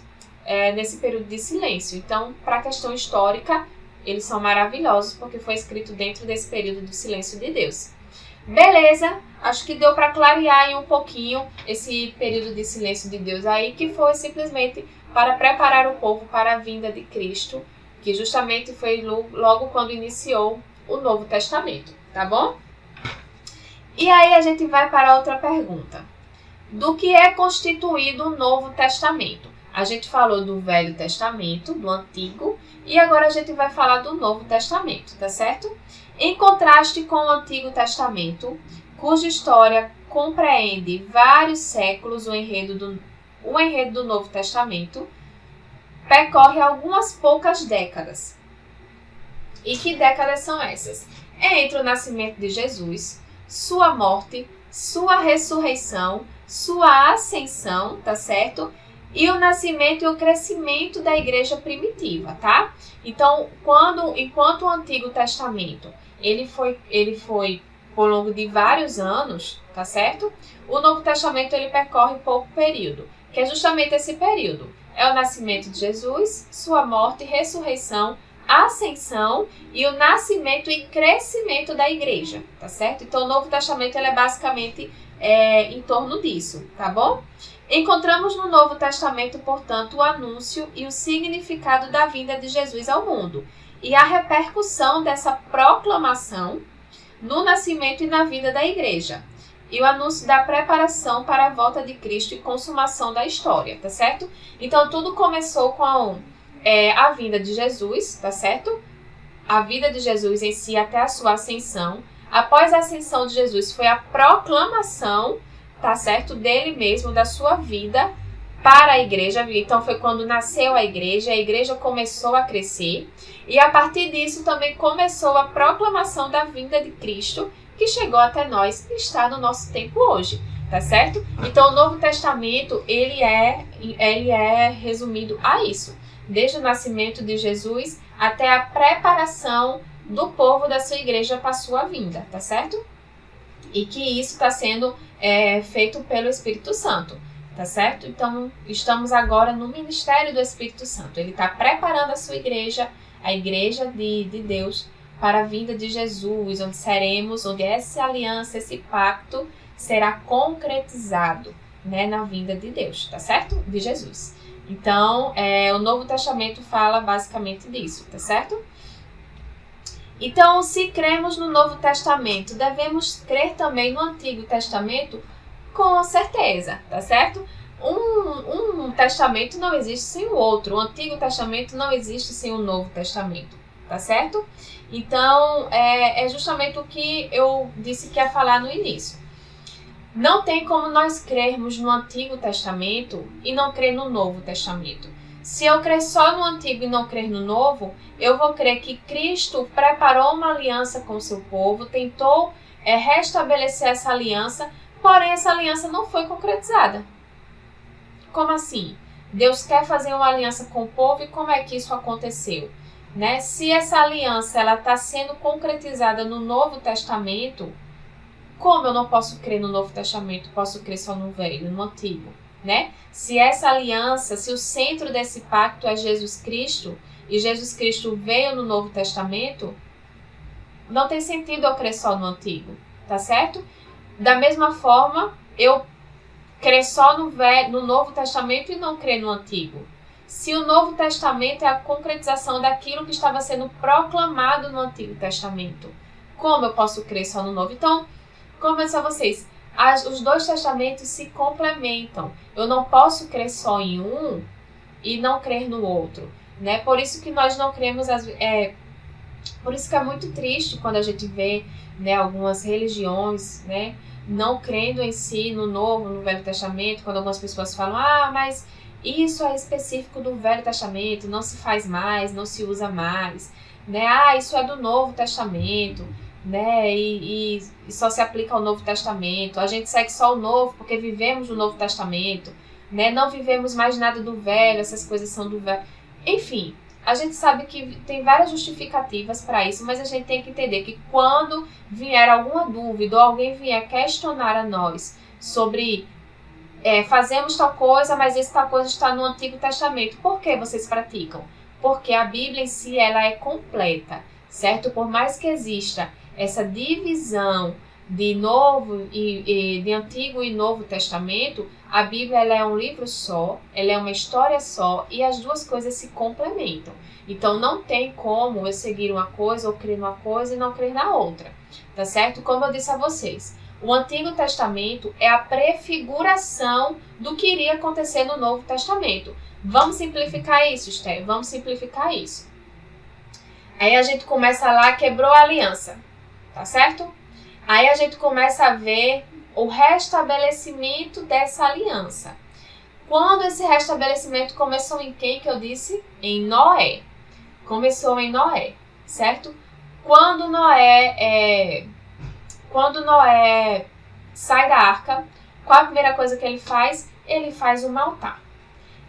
nesse período de silêncio. Então, para a questão histórica, eles são maravilhosos porque foi escrito dentro desse período do silêncio de Deus. Beleza? Acho que deu para clarear aí um pouquinho esse período de silêncio de Deus aí, que foi simplesmente para preparar o povo para a vinda de Cristo, que justamente foi logo quando iniciou o Novo Testamento, tá bom? E aí a gente vai para outra pergunta. Do que é constituído o Novo Testamento? A gente falou do Velho Testamento, do Antigo, e agora a gente vai falar do Novo Testamento, tá certo? Em contraste com o Antigo Testamento, cuja história compreende vários séculos, o enredo do Novo Testamento percorre algumas poucas décadas. E que décadas são essas? É entre o nascimento de Jesus, sua morte, sua ressurreição, sua ascensão, tá certo? E o nascimento e o crescimento da igreja primitiva, tá? Então, enquanto o Antigo Testamento ele foi por longo de vários anos, tá certo? O Novo Testamento ele percorre pouco período, que é justamente esse período. É o nascimento de Jesus, sua morte, ressurreição, ascensão e o nascimento e crescimento da igreja, tá certo? Então, o Novo Testamento ele é basicamente em torno disso, tá bom? Encontramos no Novo Testamento, portanto, o anúncio e o significado da vinda de Jesus ao mundo e a repercussão dessa proclamação no nascimento e na vida da igreja. E o anúncio da preparação para a volta de Cristo e consumação da história, tá certo? Então, tudo começou com a vinda de Jesus, tá certo? A vida de Jesus em si até a sua ascensão. Após a ascensão de Jesus, foi a proclamação, tá certo? Dele mesmo, da sua vida para a igreja. Então, foi quando nasceu a igreja começou a crescer. E a partir disso, também começou a proclamação da vinda de Cristo, que chegou até nós e está no nosso tempo hoje, tá certo? Então, o Novo Testamento, ele é resumido a isso. Desde o nascimento de Jesus até a preparação do povo da sua igreja para a sua vinda, tá certo? E que isso está sendo feito pelo Espírito Santo, tá certo? Então, estamos agora no ministério do Espírito Santo. Ele está preparando a sua igreja, a igreja de Deus, para a vinda de Jesus, onde essa aliança, esse pacto será concretizado, né, na vinda de Deus, tá certo? De Jesus. Então, o Novo Testamento fala basicamente disso, tá certo? Então, se cremos no Novo Testamento, devemos crer também no Antigo Testamento? Com certeza, tá certo? Um testamento não existe sem o outro. O Antigo Testamento não existe sem o Novo Testamento, tá certo? Então, é justamente o que eu disse que ia falar no início. Não tem como nós crermos no Antigo Testamento e não crer no Novo Testamento. Se eu crer só no Antigo e não crer no Novo, eu vou crer que Cristo preparou uma aliança com o seu povo, tentou restabelecer essa aliança, porém essa aliança não foi concretizada. Como assim? Deus quer fazer uma aliança com o povo e como é que isso aconteceu? Né? Se essa aliança está sendo concretizada no Novo Testamento, como eu não posso crer no Novo Testamento, posso crer só no Velho, no Antigo? Né? Se essa aliança, se o centro desse pacto é Jesus Cristo, e Jesus Cristo veio no Novo Testamento, não tem sentido eu crer só no Antigo, tá certo? Da mesma forma, eu crer só no Novo Testamento e não crer no Antigo. Se o Novo Testamento é a concretização daquilo que estava sendo proclamado no Antigo Testamento, como eu posso crer só no Novo? Então, como eu disse a vocês, os dois testamentos se complementam. Eu não posso crer só em um e não crer no outro, né? Por isso que nós não cremos, por isso que é muito triste quando a gente vê, né, algumas religiões, né, não crendo em si no Novo, no Velho Testamento, quando algumas pessoas falam, mas isso é específico do Velho Testamento, não se faz mais, não se usa mais, né? Isso é do Novo Testamento, né? E só se aplica ao Novo Testamento. A gente segue só o Novo porque vivemos no Novo Testamento, né? Não vivemos mais nada do Velho, essas coisas são do Velho. Enfim, a gente sabe que tem várias justificativas para isso, mas a gente tem que entender que quando vier alguma dúvida ou alguém vier questionar a nós sobre fazemos tal coisa, mas essa tal coisa está no Antigo Testamento, por que vocês praticam? Porque a Bíblia em si ela é completa, certo? Por mais que exista essa divisão, de Antigo e Novo Testamento, a Bíblia ela é um livro só, ela é uma história só e as duas coisas se complementam. Então não tem como eu seguir uma coisa ou crer numa coisa e não crer na outra, tá certo? Como eu disse a vocês, o Antigo Testamento é a prefiguração do que iria acontecer no Novo Testamento. Vamos simplificar isso, Esther? Vamos simplificar isso. Aí a gente começa lá, quebrou a aliança, tá certo? Aí a gente começa a ver o restabelecimento dessa aliança. Quando esse restabelecimento começou em quem que eu disse? Em Noé. Começou em Noé, certo? Quando Noé sai da arca, qual a primeira coisa que ele faz? Ele faz um altar.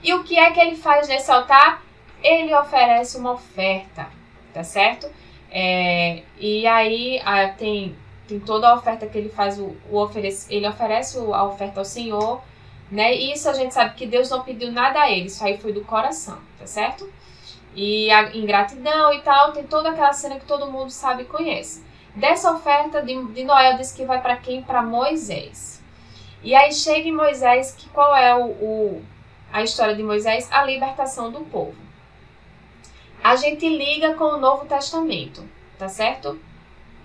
E o que é que ele faz nesse altar? Ele oferece uma oferta, tá certo? E aí tem toda a oferta que ele faz, ele oferece a oferta ao Senhor, né? E isso a gente sabe que Deus não pediu nada a ele, isso aí foi do coração, tá certo? E a ingratidão e tal, tem toda aquela cena que todo mundo sabe e conhece. Dessa oferta de Noé, diz que vai para quem? Para Moisés. E aí chega em Moisés, que qual é a história de Moisés? A libertação do povo. A gente liga com o Novo Testamento, tá certo?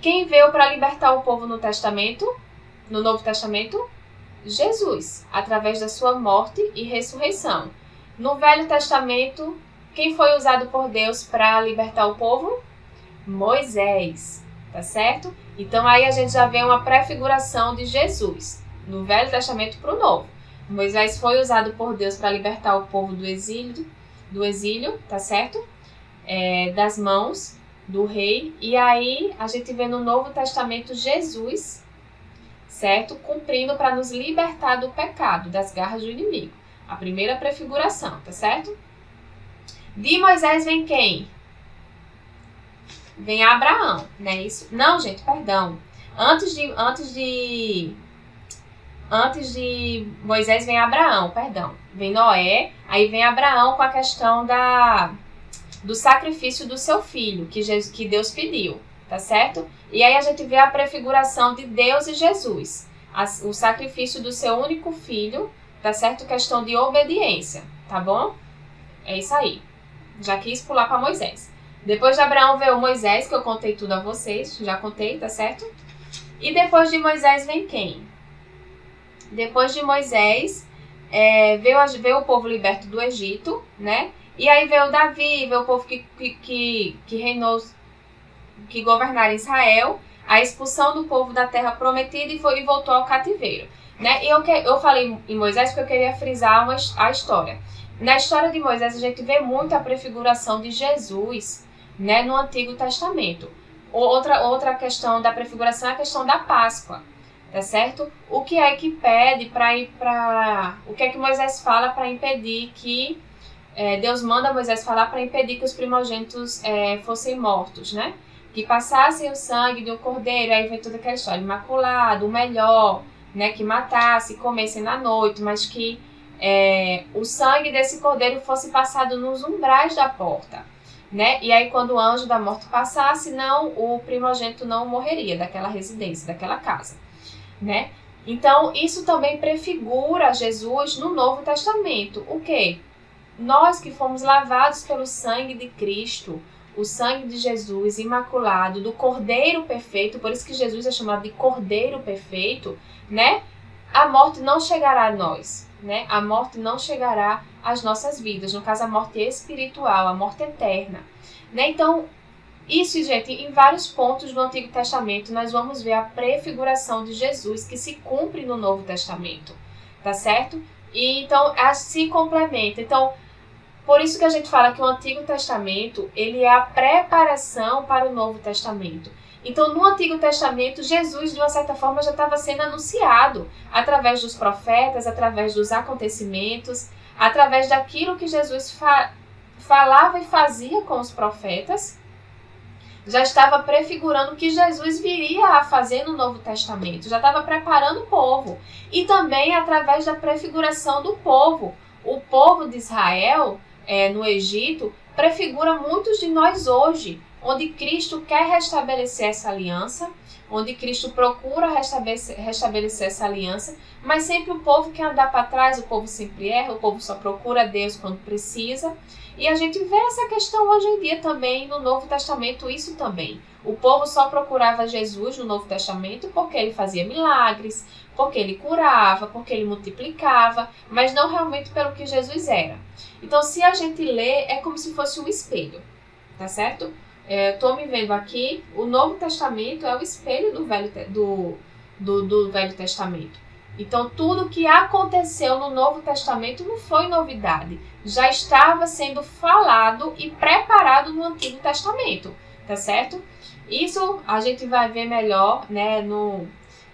Quem veio para libertar o povo no Novo Testamento? Jesus, através da sua morte e ressurreição. No Velho Testamento, quem foi usado por Deus para libertar o povo? Moisés, tá certo? Então aí a gente já vê uma prefiguração de Jesus, no Velho Testamento para o Novo. Moisés foi usado por Deus para libertar o povo do exílio, tá certo? Das mãos do rei. E aí a gente vê no Novo Testamento Jesus, certo? Cumprindo para nos libertar do pecado, das garras do inimigo. A primeira prefiguração, tá certo? De Moisés vem quem? Vem Abraão, não é isso? Não, gente, perdão. Antes de Moisés vem Abraão, perdão. Vem Noé, aí vem Abraão com a questão do sacrifício do seu filho, que Deus pediu, tá certo? E aí a gente vê a prefiguração de Deus e Jesus, o sacrifício do seu único filho, tá certo? Questão de obediência, tá bom? É isso aí. Já quis pular para Moisés. Depois de Abraão veio Moisés, que eu contei tudo a vocês, já contei, tá certo? E depois de Moisés vem quem? Depois de Moisés, veio o povo liberto do Egito, né? E aí veio Davi, veio o povo que reinou, que governaram Israel, a expulsão do povo da terra prometida e voltou ao cativeiro, né? E eu falei em Moisés porque eu queria frisar a história. Na história de Moisés a gente vê muito a prefiguração de Jesus, né, no Antigo Testamento. Outra questão da prefiguração é a questão da Páscoa, tá certo? O que é que pede o que é que Moisés fala para impedir que Deus manda Moisés falar para impedir que os primogênitos fossem mortos, né? Que passassem o sangue de um cordeiro, aí vem toda aquela história, imaculado, o melhor, né? Que matasse, comessem na noite, mas que o sangue desse cordeiro fosse passado nos umbrais da porta, né? E aí quando o anjo da morte passasse, o primogênito não morreria daquela residência, daquela casa, né? Então isso também prefigura Jesus no Novo Testamento. O quê? Nós que fomos lavados pelo sangue de Cristo, o sangue de Jesus imaculado, do Cordeiro Perfeito, por isso que Jesus é chamado de Cordeiro Perfeito, né? A morte não chegará a nós, né? A morte não chegará às nossas vidas, no caso a morte espiritual, a morte eterna, né? Então, isso, gente, em vários pontos do Antigo Testamento nós vamos ver a prefiguração de Jesus que se cumpre no Novo Testamento, tá certo? E então, se complementa. Então, por isso que a gente fala que o Antigo Testamento, ele é a preparação para o Novo Testamento. Então, no Antigo Testamento, Jesus, de uma certa forma, já estava sendo anunciado através dos profetas, através dos acontecimentos, através daquilo que Jesus falava e fazia com os profetas, já estava prefigurando o que Jesus viria a fazer no Novo Testamento, já estava preparando o povo. E também através da prefiguração do povo. O povo de Israel, no Egito, prefigura muitos de nós hoje, onde Cristo quer restabelecer essa aliança, onde Cristo procura restabelecer essa aliança, mas sempre o povo quer andar para trás, o povo sempre erra, o povo só procura Deus quando precisa. E a gente vê essa questão hoje em dia também no Novo Testamento, isso também. O povo só procurava Jesus no Novo Testamento porque ele fazia milagres, porque ele curava, porque ele multiplicava, mas não realmente pelo que Jesus era. Então, se a gente lê, é como se fosse um espelho, tá certo? Eu estou me vendo aqui, o Novo Testamento é o espelho do Velho Testamento. Então, tudo que aconteceu no Novo Testamento não foi novidade. Já estava sendo falado e preparado no Antigo Testamento, tá certo? Isso a gente vai ver melhor, né,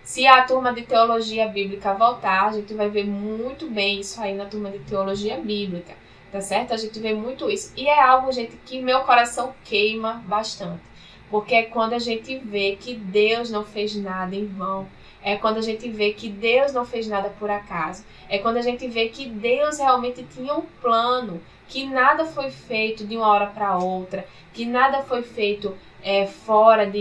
se a turma de Teologia Bíblica voltar, a gente vai ver muito bem isso aí na turma de Teologia Bíblica, tá certo? A gente vê muito isso. E é algo, gente, que meu coração queima bastante. Porque é quando a gente vê que Deus não fez nada em vão. É quando a gente vê que Deus não fez nada por acaso. É quando a gente vê que Deus realmente tinha um plano, que nada foi feito de uma hora para outra, que nada foi feito fora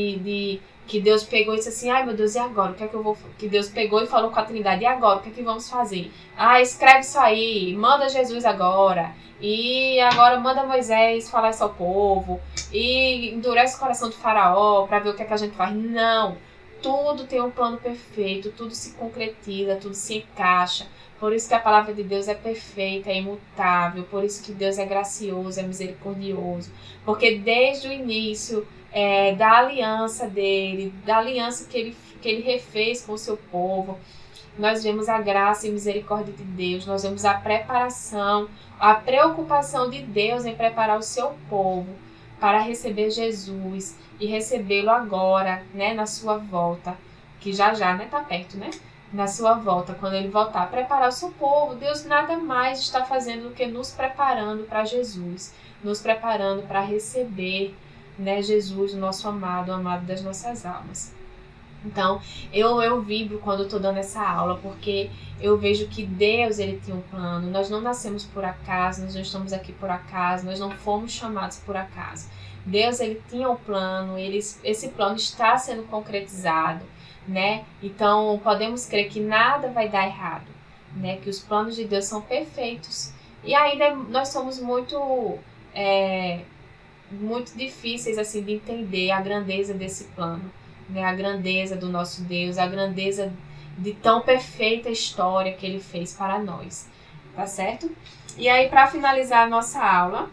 que Deus pegou e disse assim, ai meu Deus, e agora? O que é que eu vou... Que Deus pegou e falou com a Trindade, e agora? O que é que vamos fazer? Ah, escreve isso aí, manda Jesus agora. E agora manda Moisés falar isso ao povo. E endurece o coração do faraó para ver o que é que a gente faz. Não. Tudo tem um plano perfeito, tudo se concretiza, tudo se encaixa. Por isso que a palavra de Deus é perfeita, é imutável. Por isso que Deus é gracioso, é misericordioso. Porque desde o início da aliança dele, da aliança que ele refez com o seu povo, nós vemos a graça e misericórdia de Deus, nós vemos a preparação, a preocupação de Deus em preparar o seu povo para receber Jesus e recebê-lo agora, né, na sua volta, que já, né, tá perto, né? Na sua volta, quando ele voltar, preparar o seu povo. Deus nada mais está fazendo do que nos preparando para Jesus, nos preparando para receber, né, Jesus, o nosso amado, o amado das nossas almas. Então, eu vibro quando eu estou dando essa aula, porque eu vejo que Deus, ele tem um plano. Nós não nascemos por acaso, nós não estamos aqui por acaso, nós não fomos chamados por acaso. Deus, ele tinha um plano, esse plano está sendo concretizado, né? Então, podemos crer que nada vai dar errado, né? Que os planos de Deus são perfeitos. E ainda nós somos muito difíceis assim de entender a grandeza desse plano, né? A grandeza do nosso Deus, a grandeza de tão perfeita história que ele fez para nós, tá certo? E aí, para finalizar a nossa aula,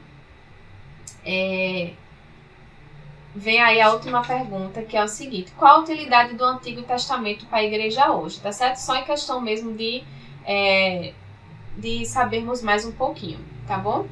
vem aí a última pergunta, que é o seguinte: qual a utilidade do Antigo Testamento para a igreja hoje? Tá certo? Só em questão mesmo de sabermos mais um pouquinho, tá bom?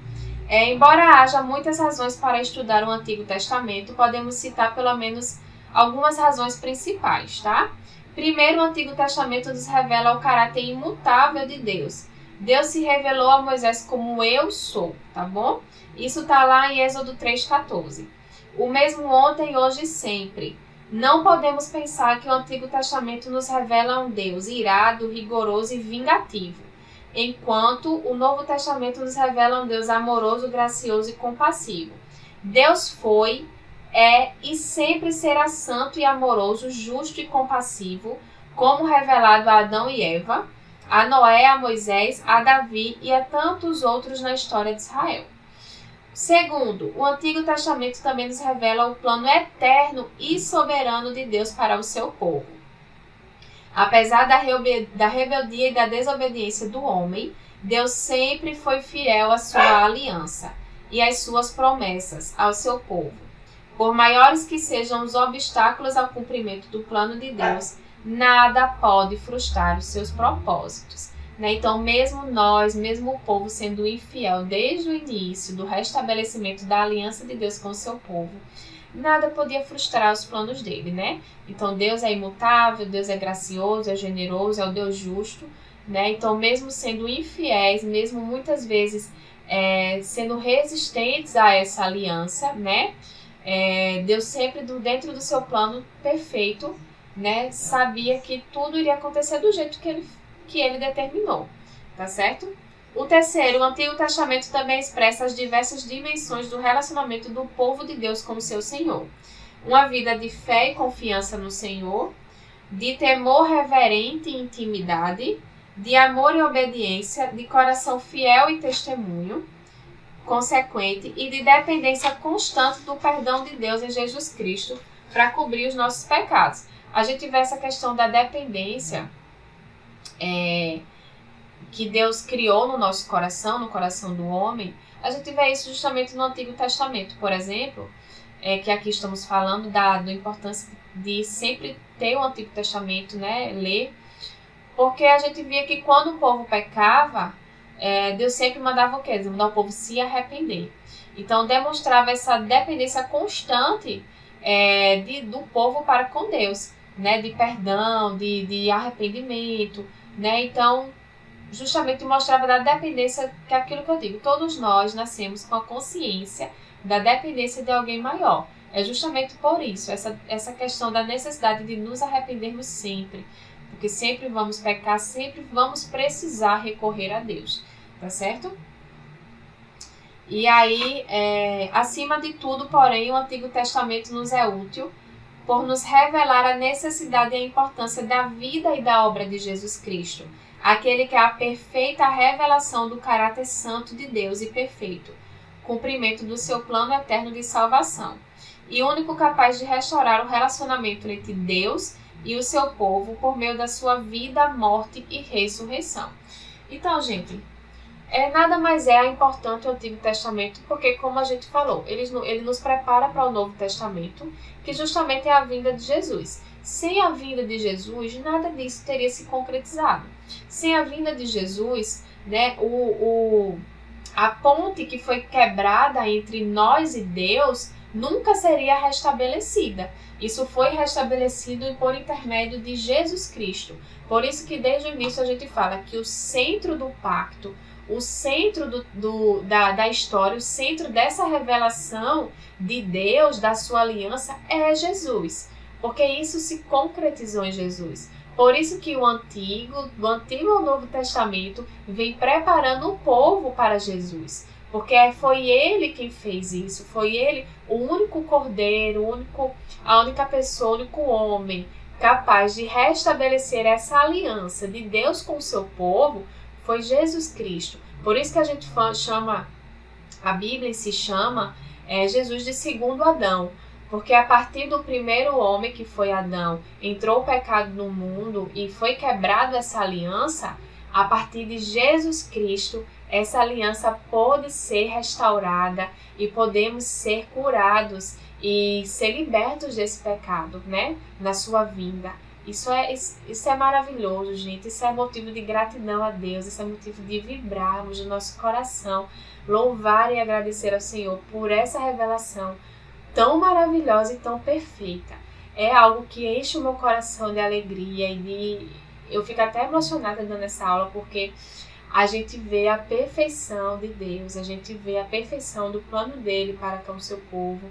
Embora haja muitas razões para estudar o Antigo Testamento, podemos citar pelo menos algumas razões principais, tá? Primeiro, o Antigo Testamento nos revela o caráter imutável de Deus. Deus se revelou a Moisés como eu sou, tá bom? Isso tá lá em Êxodo 3,14. O mesmo ontem, hoje e sempre. Não podemos pensar que o Antigo Testamento nos revela um Deus irado, rigoroso e vingativo, enquanto o Novo Testamento nos revela um Deus amoroso, gracioso e compassivo. Deus foi, e sempre será santo e amoroso, justo e compassivo, como revelado a Adão e Eva, a Noé, a Moisés, a Davi e a tantos outros na história de Israel. Segundo, o Antigo Testamento também nos revela o plano eterno e soberano de Deus para o seu povo. Apesar da rebeldia e da desobediência do homem, Deus sempre foi fiel à sua aliança e às suas promessas ao seu povo. Por maiores que sejam os obstáculos ao cumprimento do plano de Deus, nada pode frustrar os seus propósitos. Então, mesmo nós, mesmo o povo sendo infiel desde o início do restabelecimento da aliança de Deus com o seu povo, nada podia frustrar os planos dele, né? Então, Deus é imutável, Deus é gracioso, é generoso, é o Deus justo, né? Então, mesmo sendo infiéis, mesmo muitas vezes sendo resistentes a essa aliança, né? Deus sempre, dentro do seu plano perfeito, né? Sabia que tudo iria acontecer do jeito que ele determinou, tá certo? O terceiro, o Antigo Testamento também expressa as diversas dimensões do relacionamento do povo de Deus com o seu Senhor. uma vida de fé e confiança no Senhor, de temor reverente e intimidade, de amor e obediência, de coração fiel e testemunho consequente e de dependência constante do perdão de Deus em Jesus Cristo para cobrir os nossos pecados. A gente vê essa questão da dependência que Deus criou no nosso coração, no coração do homem. A gente vê isso justamente no Antigo Testamento, por exemplo, que aqui estamos falando da importância de sempre ter o Antigo Testamento, né, ler, porque a gente via que quando o povo pecava, Deus sempre mandava o quê? Mandava o povo se arrepender. Então demonstrava essa dependência constante do povo para com Deus, né, de perdão, de arrependimento, né? Então justamente mostrava da dependência, que é aquilo que eu digo, todos nós nascemos com a consciência da dependência de alguém maior. É justamente por isso, essa questão da necessidade de nos arrependermos sempre, porque sempre vamos pecar, sempre vamos precisar recorrer a Deus, tá certo? E aí, acima de tudo, porém, o Antigo Testamento nos é útil por nos revelar a necessidade e a importância da vida e da obra de Jesus Cristo, aquele que é a perfeita revelação do caráter santo de Deus e perfeito, cumprimento do seu plano eterno de salvação, e único capaz de restaurar o relacionamento entre Deus e o seu povo por meio da sua vida, morte e ressurreição. Então, gente, nada mais importante o Antigo Testamento, porque, como a gente falou, ele nos prepara para o Novo Testamento, que justamente é a vinda de Jesus. Sem a vinda de Jesus, nada disso teria se concretizado. Sem a vinda de Jesus, né, a ponte que foi quebrada entre nós e Deus nunca seria restabelecida. Isso foi restabelecido por intermédio de Jesus Cristo. Por isso que desde o início a gente fala que o centro do pacto, o centro da história, o centro dessa revelação de Deus, da sua aliança, é Jesus. Porque isso se concretizou em Jesus. Por isso que do Antigo ao Novo Testamento vem preparando o povo para Jesus. Porque foi ele quem fez isso, foi ele o único cordeiro, a única pessoa, o único homem capaz de restabelecer essa aliança de Deus com o seu povo, foi Jesus Cristo. Por isso que a gente chama, a Bíblia se chama Jesus de segundo Adão. Porque a partir do primeiro homem, que foi Adão, entrou o pecado no mundo e foi quebrado essa aliança, a partir de Jesus Cristo, essa aliança pode ser restaurada e podemos ser curados e ser libertos desse pecado, né? Na sua vinda. Isso é maravilhoso, gente. Isso é motivo de gratidão a Deus. Isso é motivo de vibrarmos no nosso coração, louvar e agradecer ao Senhor por essa revelação tão maravilhosa e tão perfeita. É algo que enche o meu coração de alegria e eu fico até emocionada dando essa aula, porque a gente vê a perfeição de Deus, a gente vê a perfeição do plano dele para com o seu povo,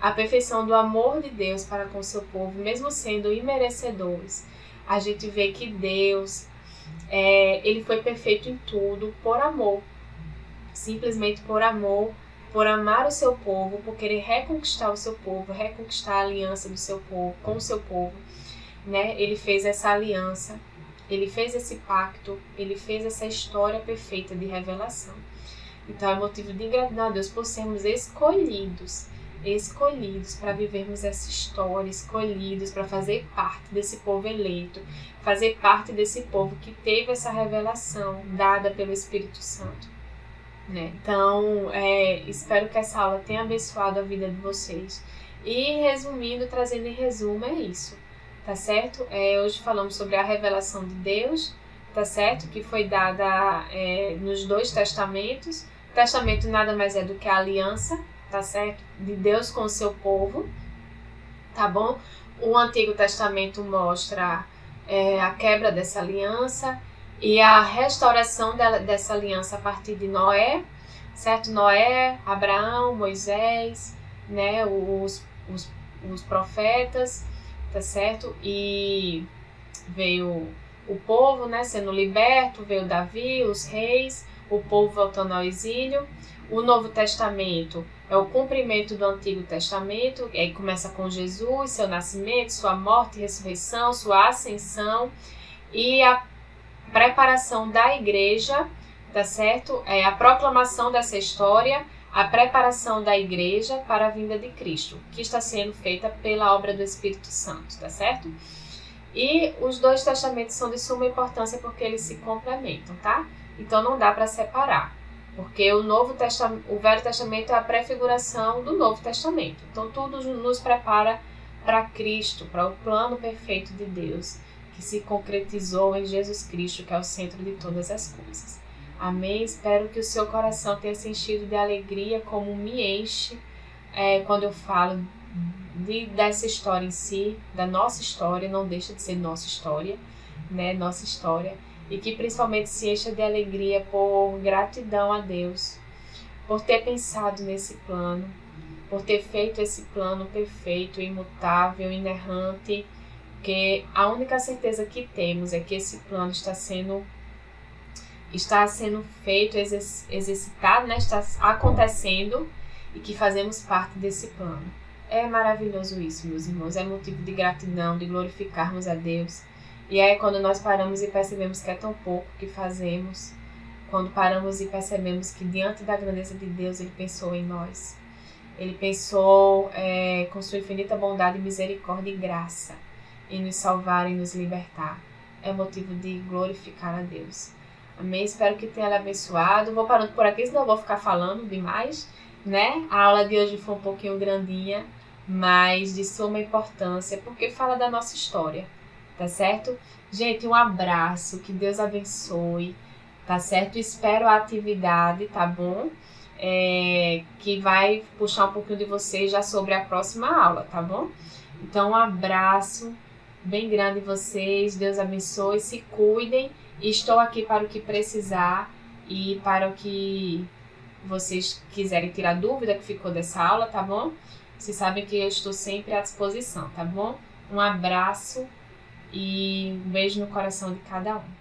a perfeição do amor de Deus para com o seu povo, mesmo sendo imerecedores. A gente vê que Deus, ele foi perfeito em tudo por amor, simplesmente por amor, por amar o seu povo, por querer reconquistar o seu povo, reconquistar a aliança do seu povo, com o seu povo, né? Ele fez essa aliança, ele fez esse pacto, ele fez essa história perfeita de revelação. Então é motivo de gratidão a Deus por sermos escolhidos para vivermos essa história, escolhidos para fazer parte desse povo eleito, fazer parte desse povo que teve essa revelação dada pelo Espírito Santo. Né? Então, espero que essa aula tenha abençoado a vida de vocês. E resumindo, trazendo em resumo, é isso, tá certo? Hoje falamos sobre a revelação de Deus, tá certo? Que foi dada nos dois testamentos. O testamento nada mais é do que a aliança, tá certo? De Deus com o seu povo, tá bom? O Antigo Testamento mostra a quebra dessa aliança e a restauração dessa aliança a partir de Noé, certo? Noé, Abraão, Moisés, né? Os profetas, tá certo? E veio o povo, né, sendo liberto, veio Davi, os reis, o povo voltando ao exílio. O Novo Testamento é o cumprimento do Antigo Testamento, e aí começa com Jesus, seu nascimento, sua morte e ressurreição, sua ascensão e a preparação da igreja, tá certo? É a proclamação dessa história, a preparação da igreja para a vinda de Cristo, que está sendo feita pela obra do Espírito Santo, tá certo? E os dois testamentos são de suma importância porque eles se complementam, tá? Então não dá para separar, porque o Velho Testamento é a prefiguração do Novo Testamento. Então tudo nos prepara para Cristo, para o plano perfeito de Deus, que se concretizou em Jesus Cristo, que é o centro de todas as coisas. Amém? Espero que o seu coração tenha se enchido de alegria, como me enche quando eu falo dessa história em si, da nossa história, não deixa de ser nossa história, né? Nossa história. E que principalmente se encha de alegria por gratidão a Deus, por ter pensado nesse plano, por ter feito esse plano perfeito, imutável, inerrante, porque a única certeza que temos é que esse plano está sendo feito, exercitado, né? Está acontecendo e que fazemos parte desse plano. É maravilhoso isso, meus irmãos, é motivo de gratidão, de glorificarmos a Deus. E aí quando nós paramos e percebemos que é tão pouco que fazemos, quando paramos e percebemos que diante da grandeza de Deus Ele pensou em nós. Ele pensou com sua infinita bondade, misericórdia e graça em nos salvar e nos libertar. É motivo de glorificar a Deus. Amém? Espero que tenha lhe abençoado. Vou parando por aqui, senão eu vou ficar falando demais, né? A aula de hoje foi um pouquinho grandinha, mas de suma importância, porque fala da nossa história, tá certo? Gente, um abraço, que Deus abençoe, tá certo? Espero a atividade, tá bom? Que vai puxar um pouquinho de vocês já sobre a próxima aula, tá bom? Então, um abraço bem grande em vocês, Deus abençoe, se cuidem, e estou aqui para o que precisar e para o que vocês quiserem tirar dúvida que ficou dessa aula, tá bom? Vocês sabem que eu estou sempre à disposição, tá bom? Um abraço e um beijo no coração de cada um.